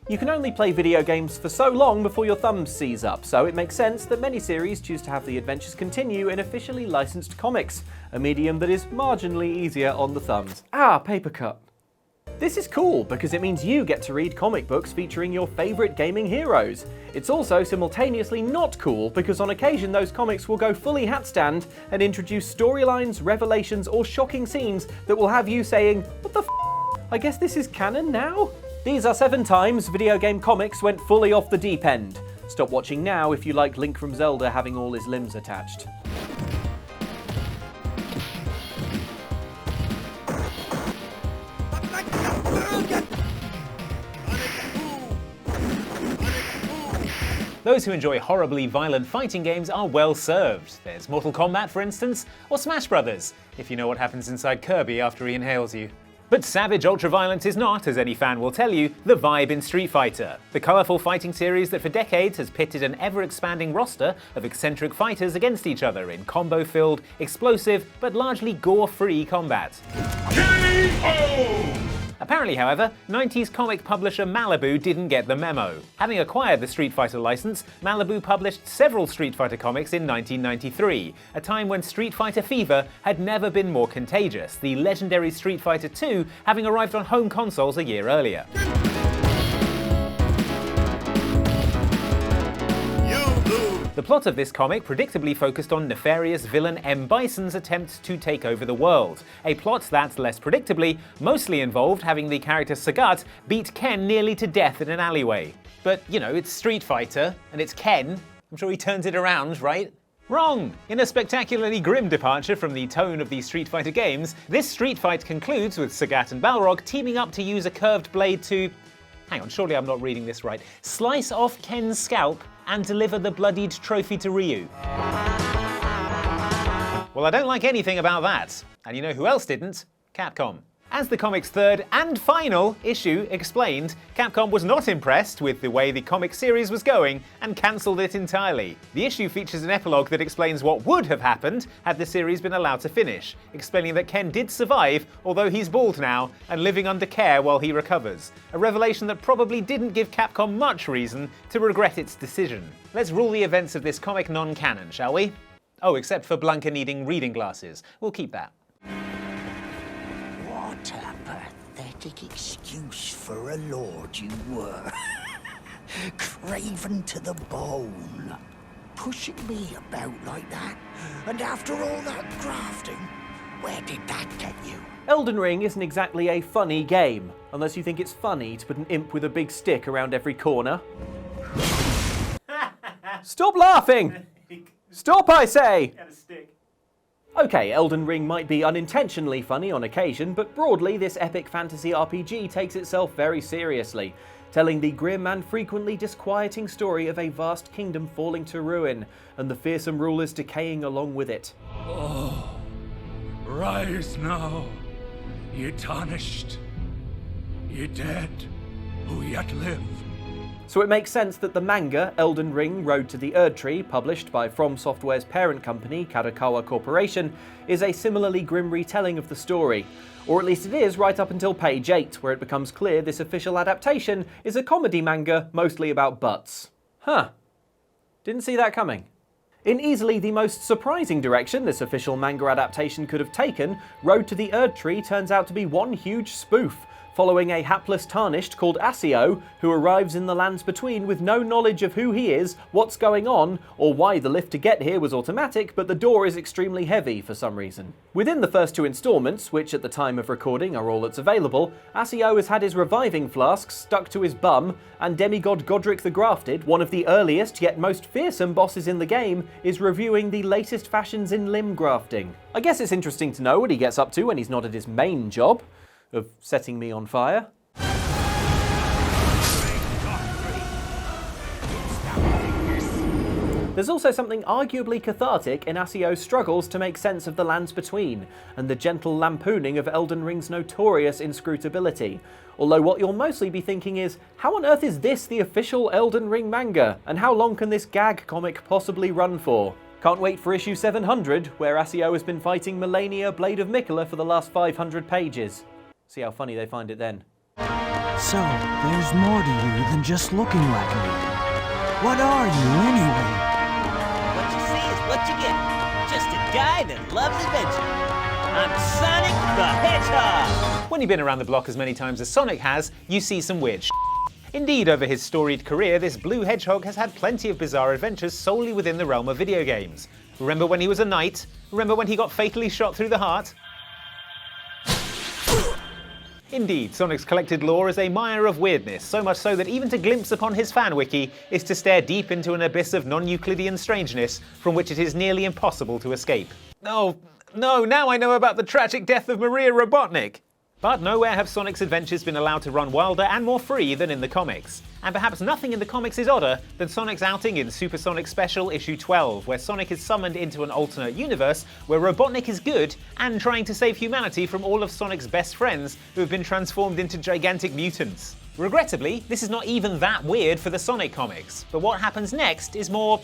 You can only play video games for so long before your thumbs seize up, so it makes sense that many series choose to have the adventures continue in officially licensed comics, a medium that is marginally easier on the thumbs. Ah, paper cut. This is cool because it means you get to read comic books featuring your favourite gaming heroes. It's also simultaneously not cool because on occasion those comics will go fully hatstand and introduce storylines, revelations or shocking scenes that will have you saying, "What the f***? I guess this is canon now?" These are 7 times video game comics went fully off the deep end. Stop watching now if you like Link from Zelda having all his limbs attached. Those who enjoy horribly violent fighting games are well served. There's Mortal Kombat, for instance, or Smash Brothers, if you know what happens inside Kirby after he inhales you. But savage ultraviolence is not, as any fan will tell you, the vibe in Street Fighter, the colourful fighting series that for decades has pitted an ever-expanding roster of eccentric fighters against each other in combo-filled, explosive, but largely gore-free combat. KO! Apparently, however, 90s comic publisher Malibu didn't get the memo. Having acquired the Street Fighter license, Malibu published several Street Fighter comics in 1993, a time when Street Fighter fever had never been more contagious, the legendary Street Fighter II having arrived on home consoles a year earlier. The plot of this comic predictably focused on nefarious villain M. Bison's attempt to take over the world. A plot that, less predictably, mostly involved having the character Sagat beat Ken nearly to death in an alleyway. But, you know, it's Street Fighter, and it's Ken. I'm sure he turns it around, right? Wrong! In a spectacularly grim departure from the tone of the Street Fighter games, this street fight concludes with Sagat and Balrog teaming up to use a curved blade to... hang on, surely I'm not reading this right. Slice off Ken's scalp and deliver the bloodied trophy to Ryu. Well, I don't like anything about that. And you know who else didn't? Capcom. As the comic's third and final issue explained, Capcom was not impressed with the way the comic series was going and cancelled it entirely. The issue features an epilogue that explains what would have happened had the series been allowed to finish, explaining that Ken did survive, although he's bald now and living under care while he recovers. A revelation that probably didn't give Capcom much reason to regret its decision. Let's rule the events of this comic non-canon, shall we? Oh, except for Blanca needing reading glasses. We'll keep that. What a pathetic excuse for a lord you were. Craven to the bone. Pushing me about like that. And after all that grafting, where did that get you? Elden Ring isn't exactly a funny game, unless you think it's funny to put an imp with a big stick around every corner. Stop laughing! Stop, I say! Okay, Elden Ring might be unintentionally funny on occasion, but broadly this epic fantasy RPG takes itself very seriously, telling the grim and frequently disquieting story of a vast kingdom falling to ruin, and the fearsome rulers decaying along with it. Oh, rise now, ye tarnished, ye dead, who yet live. So it makes sense that the manga Elden Ring Road to the Erdtree, published by From Software's parent company, Kadokawa Corporation, is a similarly grim retelling of the story. Or at least it is right up until page 8, where it becomes clear this official adaptation is a comedy manga mostly about butts. Huh. Didn't see that coming. In easily the most surprising direction this official manga adaptation could have taken, Road to the Erdtree turns out to be one huge spoof, following a hapless tarnished called Asio, who arrives in the lands between with no knowledge of who he is, what's going on, or why the lift to get here was automatic, but the door is extremely heavy for some reason. Within the first 2 installments, which at the time of recording are all that's available, Asio has had his reviving flasks stuck to his bum, and demigod Godric the Grafted, one of the earliest yet most fearsome bosses in the game, is reviewing the latest fashions in limb grafting. I guess it's interesting to know what he gets up to when he's not at his main job of setting me on fire. There's also something arguably cathartic in Asio's struggles to make sense of the lands between, and the gentle lampooning of Elden Ring's notorious inscrutability. Although what you'll mostly be thinking is, how on earth is this the official Elden Ring manga? And how long can this gag comic possibly run for? Can't wait for issue 700, where Asio has been fighting Melania Blade of Miquella for the last 500 pages. See how funny they find it then. So, there's more to you than just looking like me. What are you, anyway? What you see is what you get. Just a guy that loves adventure. I'm Sonic the Hedgehog! When you've been around the block as many times as Sonic has, you see some weird shit. Indeed, over his storied career, this blue hedgehog has had plenty of bizarre adventures solely within the realm of video games. Remember when he was a knight? Remember when he got fatally shot through the heart? Indeed, Sonic's collected lore is a mire of weirdness, so much so that even to glimpse upon his fan wiki is to stare deep into an abyss of non-Euclidean strangeness from which it is nearly impossible to escape. Oh, no, now I know about the tragic death of Maria Robotnik! But nowhere have Sonic's adventures been allowed to run wilder and more free than in the comics. And perhaps nothing in the comics is odder than Sonic's outing in Super Sonic Special Issue 12, where Sonic is summoned into an alternate universe where Robotnik is good and trying to save humanity from all of Sonic's best friends who have been transformed into gigantic mutants. Regrettably, this is not even that weird for the Sonic comics, but what happens next is more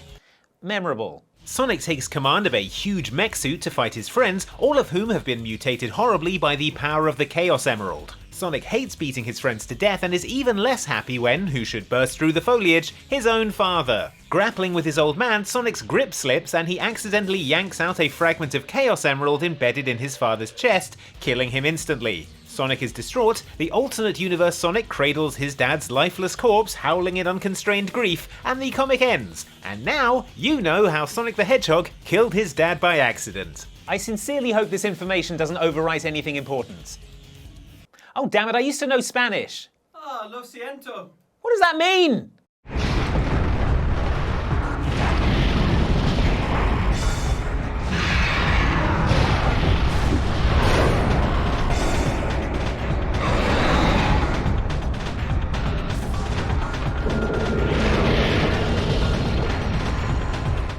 memorable. Sonic takes command of a huge mech suit to fight his friends, all of whom have been mutated horribly by the power of the Chaos Emerald. Sonic hates beating his friends to death and is even less happy when, who should burst through the foliage, his own father. Grappling with his old man, Sonic's grip slips and he accidentally yanks out a fragment of Chaos Emerald embedded in his father's chest, killing him instantly. Sonic is distraught, the alternate universe Sonic cradles his dad's lifeless corpse, howling in unconstrained grief, and the comic ends. And now, you know how Sonic the Hedgehog killed his dad by accident. I sincerely hope this information doesn't overwrite anything important. Oh damn it, I used to know Spanish! Ah, lo siento. What does that mean?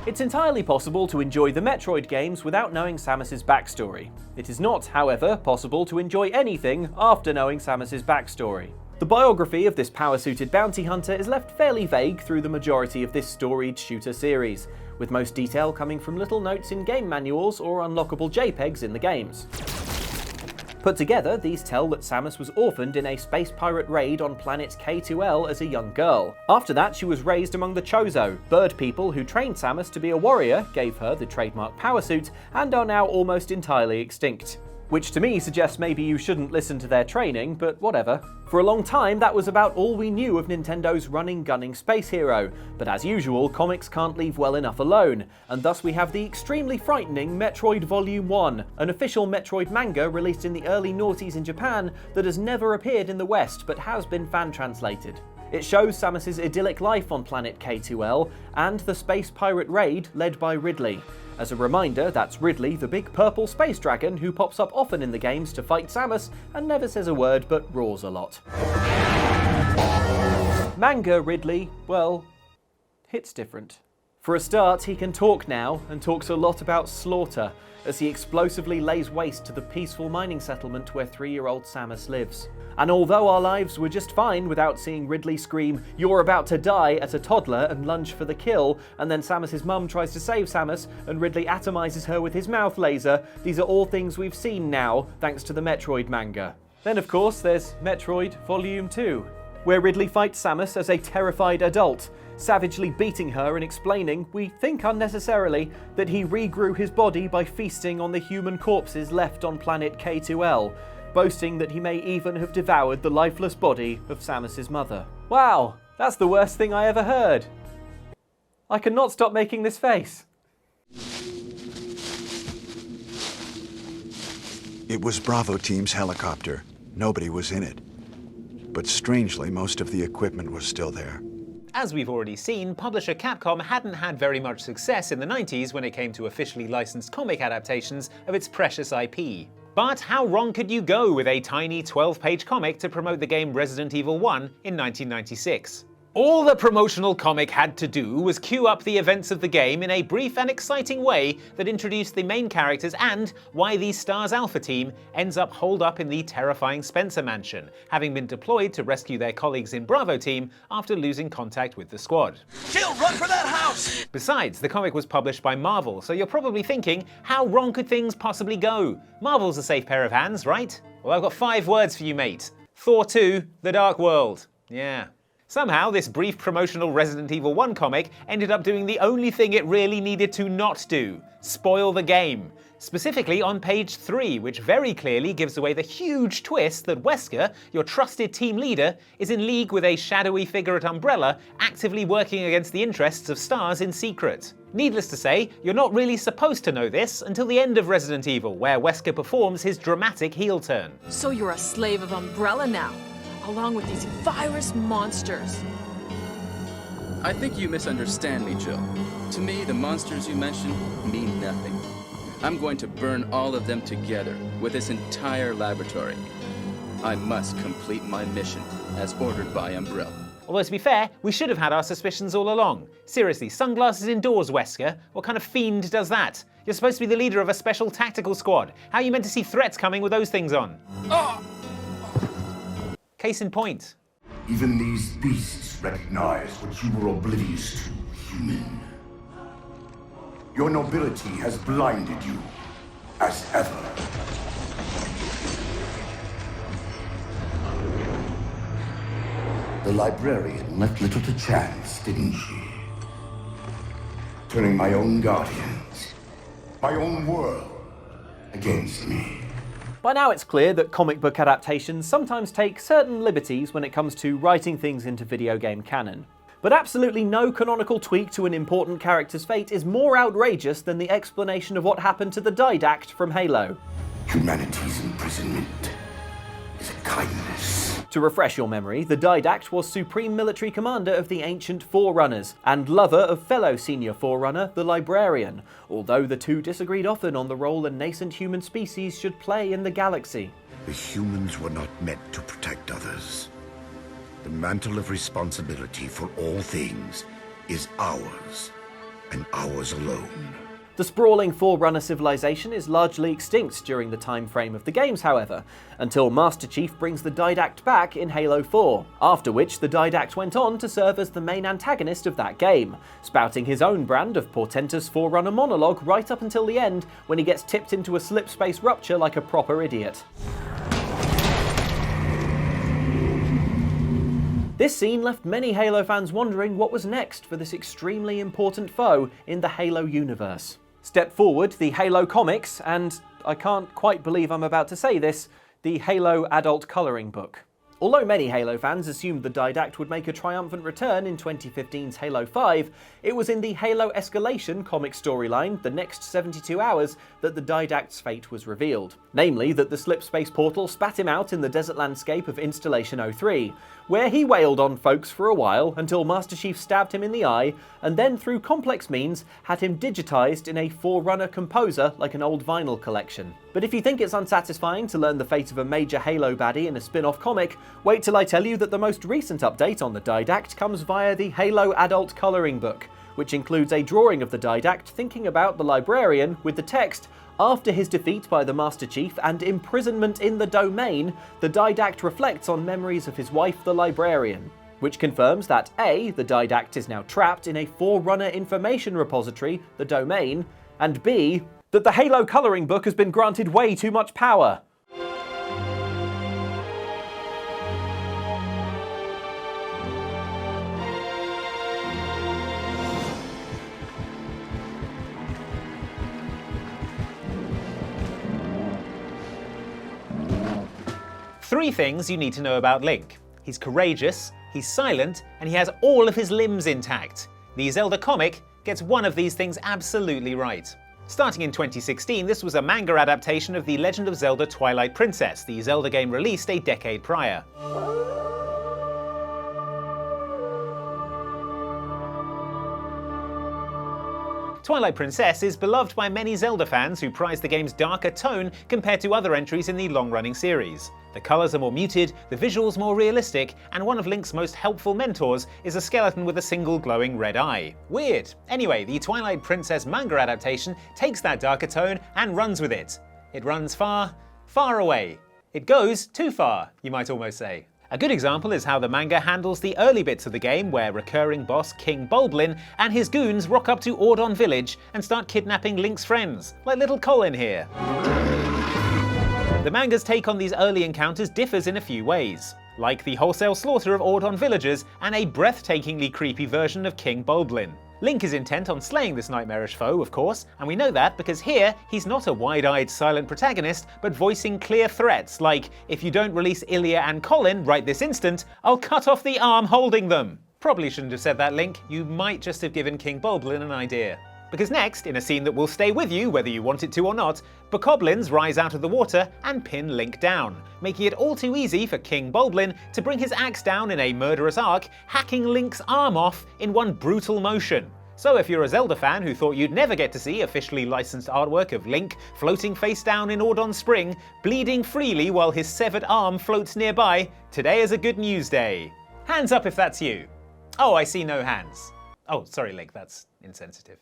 It's entirely possible to enjoy the Metroid games without knowing Samus's backstory. It is not, however, possible to enjoy anything after knowing Samus's backstory. The biography of this power-suited bounty hunter is left fairly vague through the majority of this storied shooter series, with most detail coming from little notes in game manuals or unlockable JPEGs in the games. Put together, these tell that Samus was orphaned in a space pirate raid on planet K2L as a young girl. After that, she was raised among the Chozo, bird people who trained Samus to be a warrior, gave her the trademark power suit, and are now almost entirely extinct. Which to me suggests maybe you shouldn't listen to their training, but whatever. For a long time, that was about all we knew of Nintendo's running gunning space hero, but as usual, comics can't leave well enough alone, and thus we have the extremely frightening Metroid Volume 1, an official Metroid manga released in the early noughties in Japan that has never appeared in the West but has been fan-translated. It shows Samus's idyllic life on planet K2L and the space pirate raid led by Ridley. As a reminder, that's Ridley, the big purple space dragon who pops up often in the games to fight Samus and never says a word but roars a lot. Manga Ridley, well, hits different. For a start, he can talk now, and talks a lot about slaughter, as he explosively lays waste to the peaceful mining settlement where 3-year-old Samus lives. And although our lives were just fine without seeing Ridley scream, "You're about to die" at a toddler and lunge for the kill, and then Samus's mum tries to save Samus and Ridley atomizes her with his mouth laser, these are all things we've seen now, thanks to the Metroid manga. Then of course there's Metroid Volume 2, where Ridley fights Samus as a terrified adult, savagely beating her and explaining, we think unnecessarily, that he regrew his body by feasting on the human corpses left on planet K2L, boasting that he may even have devoured the lifeless body of Samus's mother. Wow, that's the worst thing I ever heard. I cannot stop making this face. It was Bravo Team's helicopter. Nobody was in it. But strangely, most of the equipment was still there. As we've already seen, publisher Capcom hadn't had very much success in the 90s when it came to officially licensed comic adaptations of its precious IP. But how wrong could you go with a tiny 12-page comic to promote the game Resident Evil 1 in 1996? All the promotional comic had to do was cue up the events of the game in a brief and exciting way that introduced the main characters and why the STARS Alpha team ends up holed up in the terrifying Spencer Mansion, having been deployed to rescue their colleagues in Bravo Team after losing contact with the squad. Jill, run for that house! Besides, the comic was published by Marvel, so you're probably thinking, how wrong could things possibly go? Marvel's a safe pair of hands, right? Well, I've got 5 words for you, mate. Thor 2: The Dark World. Yeah. Somehow, this brief promotional Resident Evil 1 comic ended up doing the only thing it really needed to not do: spoil the game. Specifically on page 3, which very clearly gives away the huge twist that Wesker, your trusted team leader, is in league with a shadowy figure at Umbrella, actively working against the interests of STARS in secret. Needless to say, you're not really supposed to know this until the end of Resident Evil, where Wesker performs his dramatic heel turn. So you're a slave of Umbrella now, along with these virus monsters. I think you misunderstand me, Jill. To me, the monsters you mentioned mean nothing. I'm going to burn all of them together with this entire laboratory. I must complete my mission as ordered by Umbrella. Although to be fair, we should have had our suspicions all along. Seriously, sunglasses indoors, Wesker? What kind of fiend does that? You're supposed to be the leader of a special tactical squad. How are you meant to see threats coming with those things on? Case in point. Even these beasts recognize what you were oblivious to, human. Your nobility has blinded you, as ever. The librarian left little to chance, didn't she? Turning my own guardians, my own world, against me. By now it's clear that comic book adaptations sometimes take certain liberties when it comes to writing things into video game canon. But absolutely no canonical tweak to an important character's fate is more outrageous than the explanation of what happened to the Didact from Halo. Humanity's imprisonment is a kindness. To refresh your memory, the Didact was Supreme Military Commander of the ancient Forerunners, and lover of fellow senior Forerunner, the Librarian, although the two disagreed often on the role a nascent human species should play in the galaxy. The humans were not meant to protect others. The mantle of responsibility for all things is ours, and ours alone. The sprawling Forerunner civilization is largely extinct during the time frame of the games, however, until Master Chief brings the Didact back in Halo 4, after which the Didact went on to serve as the main antagonist of that game, spouting his own brand of portentous Forerunner monologue right up until the end, when he gets tipped into a slip-space rupture like a proper idiot. This scene left many Halo fans wondering what was next for this extremely important foe in the Halo universe. Step forward the Halo comics and, I can't quite believe I'm about to say this, the Halo adult colouring book. Although many Halo fans assumed the Didact would make a triumphant return in 2015's Halo 5, it was in the Halo Escalation comic storyline, The Next 72 Hours, that the Didact's fate was revealed. Namely, that the slipspace portal spat him out in the desert landscape of Installation 03, where he wailed on folks for a while until Master Chief stabbed him in the eye, and then through complex means had him digitised in a Forerunner composer like an old vinyl collection. But if you think it's unsatisfying to learn the fate of a major Halo baddie in a spin-off comic, wait till I tell you that the most recent update on the Didact comes via the Halo adult colouring book, which includes a drawing of the Didact thinking about the Librarian with the text, "After his defeat by the Master Chief and imprisonment in the Domain, the Didact reflects on memories of his wife, the Librarian," which confirms that A, the Didact is now trapped in a Forerunner information repository, the Domain, and B, that the Halo colouring book has been granted way too much power. Three things you need to know about Link. He's courageous, he's silent, and he has all of his limbs intact. The Zelda comic gets one of these things absolutely right. Starting in 2016, this was a manga adaptation of The Legend of Zelda Twilight Princess, the Zelda game released a decade prior. Twilight Princess is beloved by many Zelda fans who prize the game's darker tone compared to other entries in the long-running series. The colours are more muted, the visuals more realistic, and one of Link's most helpful mentors is a skeleton with a single glowing red eye. Weird. Anyway, the Twilight Princess manga adaptation takes that darker tone and runs with it. It runs far, far away. It goes too far, you might almost say. A good example is how the manga handles the early bits of the game where recurring boss King Bulblin and his goons rock up to Ordon Village and start kidnapping Link's friends, like little Colin here. The manga's take on these early encounters differs in a few ways, like the wholesale slaughter of Ordon villagers and a breathtakingly creepy version of King Bulblin. Link is intent on slaying this nightmarish foe, of course, and we know that because here he's not a wide-eyed silent protagonist, but voicing clear threats like, if you don't release Ilya and Colin right this instant, I'll cut off the arm holding them. Probably shouldn't have said that, Link. You might just have given King Bulblin an idea. Because next, in a scene that will stay with you whether you want it to or not, bokoblins rise out of the water and pin Link down, making it all too easy for King Bulblin to bring his axe down in a murderous arc, hacking Link's arm off in one brutal motion. So if you're a Zelda fan who thought you'd never get to see officially licensed artwork of Link floating face down in Ordon Spring, bleeding freely while his severed arm floats nearby, today is a good news day. Hands up if that's you. Oh, I see no hands. Oh, sorry Link, that's insensitive.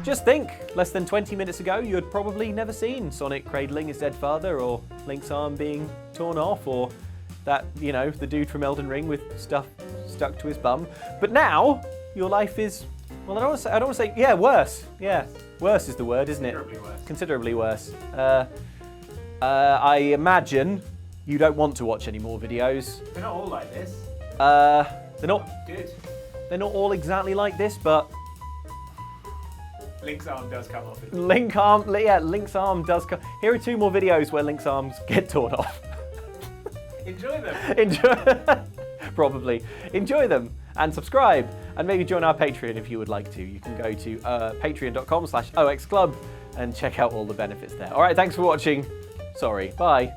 Just think, less than 20 minutes ago you had probably never seen Sonic cradling his dead father, or Link's arm being torn off, or that, you know, the dude from Elden Ring with stuff stuck to his bum. But now, your life is, well, I don't want to say, yeah, worse. Yeah, worse is the word, isn't it? Considerably worse. Considerably worse. I imagine you don't want to watch any more videos. They're not all like this. They're not Good. They're not all exactly like this, but Link's arm does come off. Link's arm does come. Here are 2 more videos where Link's arms get torn off. Enjoy them. Probably. Enjoy them and subscribe and maybe join our Patreon if you would like to. You can go to patreon.com/oxclub and check out all the benefits there. All right, thanks for watching. Sorry, bye.